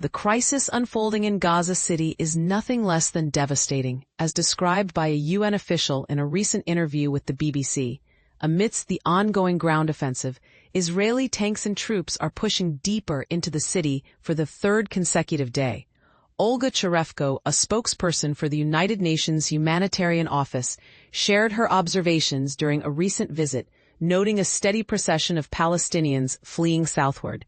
The crisis unfolding in Gaza City is nothing less than devastating, as described by a UN official in a recent interview with the BBC. Amidst the ongoing ground offensive, Israeli tanks and troops are pushing deeper into the city for the third consecutive day. Olga Cherevko, a spokesperson for the United Nations Humanitarian Office, shared her observations during a recent visit, noting a steady procession of Palestinians fleeing southward.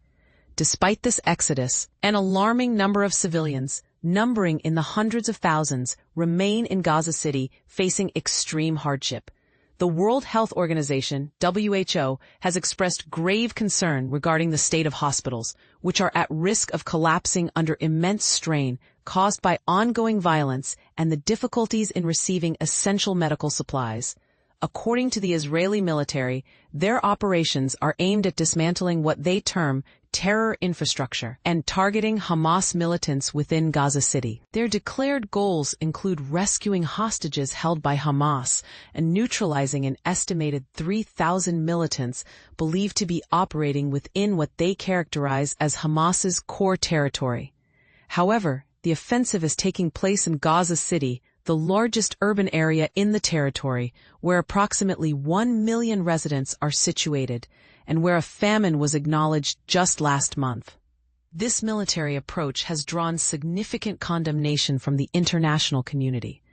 Despite this exodus, an alarming number of civilians, numbering in the hundreds of thousands, remain in Gaza City facing extreme hardship. The World Health Organization, WHO, has expressed grave concern regarding the state of hospitals, which are at risk of collapsing under immense strain caused by ongoing violence and the difficulties in receiving essential medical supplies. According to the Israeli military, their operations are aimed at dismantling what they term terror infrastructure and targeting Hamas militants within Gaza City. Their declared goals include rescuing hostages held by Hamas and neutralizing an estimated 3,000 militants believed to be operating within what they characterize as Hamas's core territory. However, the offensive is taking place in Gaza City, the largest urban area in the territory, where approximately 1 million residents are situated, and where a famine was acknowledged just last month. This military approach has drawn significant condemnation from the international community.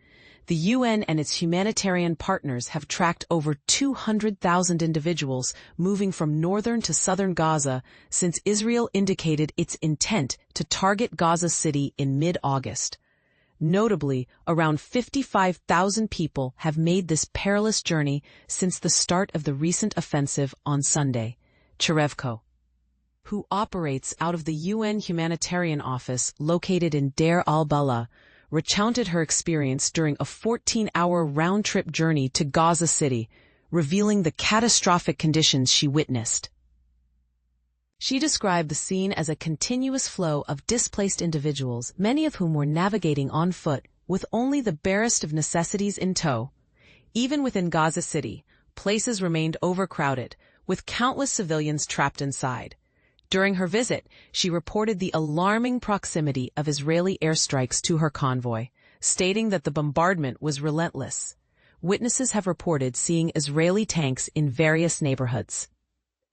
The UN and its humanitarian partners have tracked over 200,000 individuals moving from northern to southern Gaza since Israel indicated its intent to target Gaza City in mid-August. Notably, around 55,000 people have made this perilous journey since the start of the recent offensive on Sunday. Cherevko, who operates out of the UN Humanitarian Office located in Deir al-Balah, recounted her experience during a 14-hour round-trip journey to Gaza City, revealing the catastrophic conditions she witnessed. She described the scene as a continuous flow of displaced individuals, many of whom were navigating on foot, with only the barest of necessities in tow. Even within Gaza City, places remained overcrowded, with countless civilians trapped inside. During her visit, she reported the alarming proximity of Israeli airstrikes to her convoy, stating that the bombardment was relentless. Witnesses have reported seeing Israeli tanks in various neighborhoods,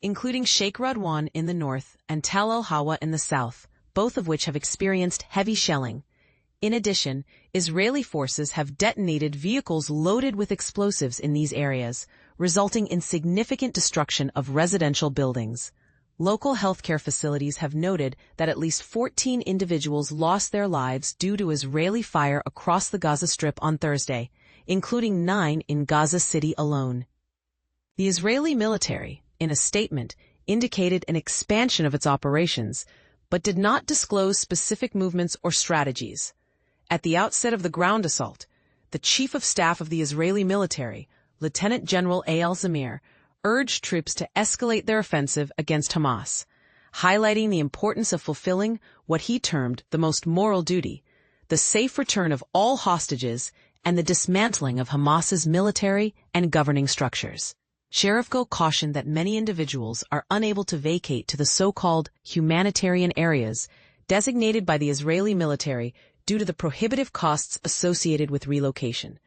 including Sheikh Radwan in the north and Tal al-Hawa in the south, both of which have experienced heavy shelling. In addition, Israeli forces have detonated vehicles loaded with explosives in these areas, resulting in significant destruction of residential buildings. Local healthcare facilities have noted that at least 14 individuals lost their lives due to Israeli fire across the Gaza Strip on Thursday, including 9 in Gaza City alone. The Israeli military, in a statement, indicated an expansion of its operations, but did not disclose specific movements or strategies. At the outset of the ground assault, the Chief of Staff of the Israeli military, Lieutenant General Eyal Zamir, urged troops to escalate their offensive against Hamas, highlighting the importance of fulfilling what he termed the most moral duty, the safe return of all hostages and the dismantling of Hamas's military and governing structures. Cherevko cautioned that many individuals are unable to vacate to the so-called humanitarian areas designated by the Israeli military due to the prohibitive costs associated with relocation.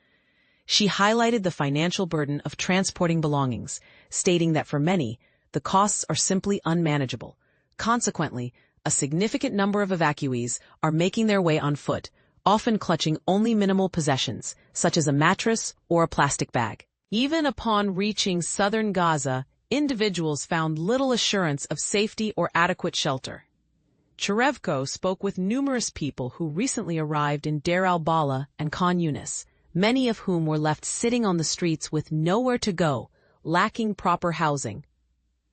She highlighted the financial burden of transporting belongings, stating that for many, the costs are simply unmanageable. Consequently, a significant number of evacuees are making their way on foot, often clutching only minimal possessions, such as a mattress or a plastic bag. Even upon reaching southern Gaza, individuals found little assurance of safety or adequate shelter. Cherevko spoke with numerous people who recently arrived in Deir al-Balah and Khan Yunis, many of whom were left sitting on the streets with nowhere to go, lacking proper housing.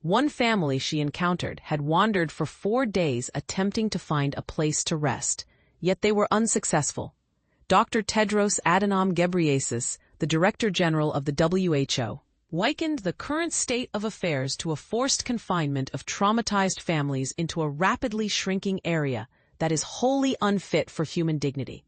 One family she encountered had wandered for 4 days attempting to find a place to rest, yet they were unsuccessful. Dr. Tedros Adhanom Ghebreyesus, the Director General of the WHO, likened the current state of affairs to a forced confinement of traumatized families into a rapidly shrinking area that is wholly unfit for human dignity.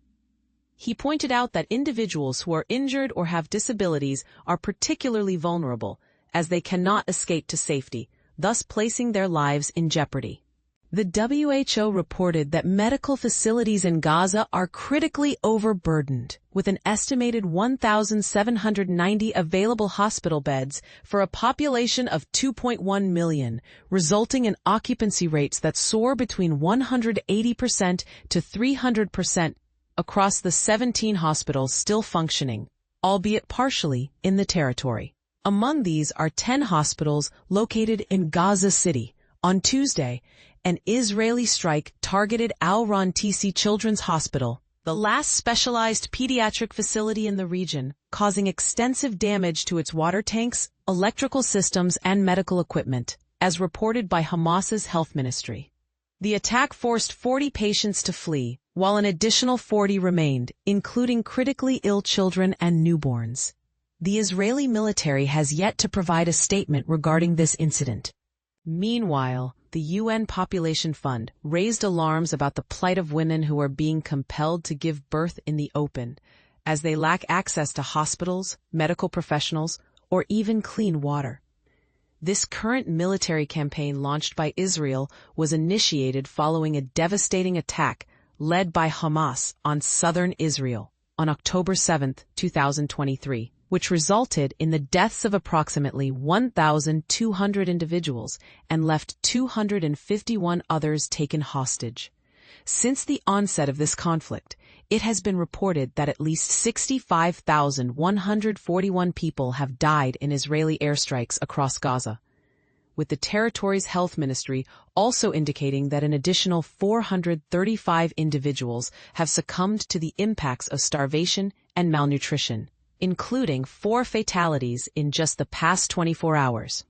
He pointed out that individuals who are injured or have disabilities are particularly vulnerable, as they cannot escape to safety, thus placing their lives in jeopardy. The WHO reported that medical facilities in Gaza are critically overburdened, with an estimated 1,790 available hospital beds for a population of 2.1 million, resulting in occupancy rates that soar between 180% to 300% across the 17 hospitals still functioning, albeit partially, in the territory. Among these are 10 hospitals located in Gaza City. On Tuesday, an Israeli strike targeted Al-Ron TC Children's Hospital, the last specialized pediatric facility in the region, causing extensive damage to its water tanks, electrical systems, and medical equipment, as reported by Hamas's health ministry. The attack forced 40 patients to flee, while an additional 40 remained, including critically ill children and newborns. The Israeli military has yet to provide a statement regarding this incident. Meanwhile, the UN Population Fund raised alarms about the plight of women who are being compelled to give birth in the open, as they lack access to hospitals, medical professionals, or even clean water. This current military campaign launched by Israel was initiated following a devastating attack led by Hamas on southern Israel on October 7, 2023. Which resulted in the deaths of approximately 1,200 individuals and left 251 others taken hostage. Since the onset of this conflict, it has been reported that at least 65,141 people have died in Israeli airstrikes across Gaza, with the territory's health ministry also indicating that an additional 435 individuals have succumbed to the impacts of starvation and malnutrition, including 4 fatalities in just the past 24 hours.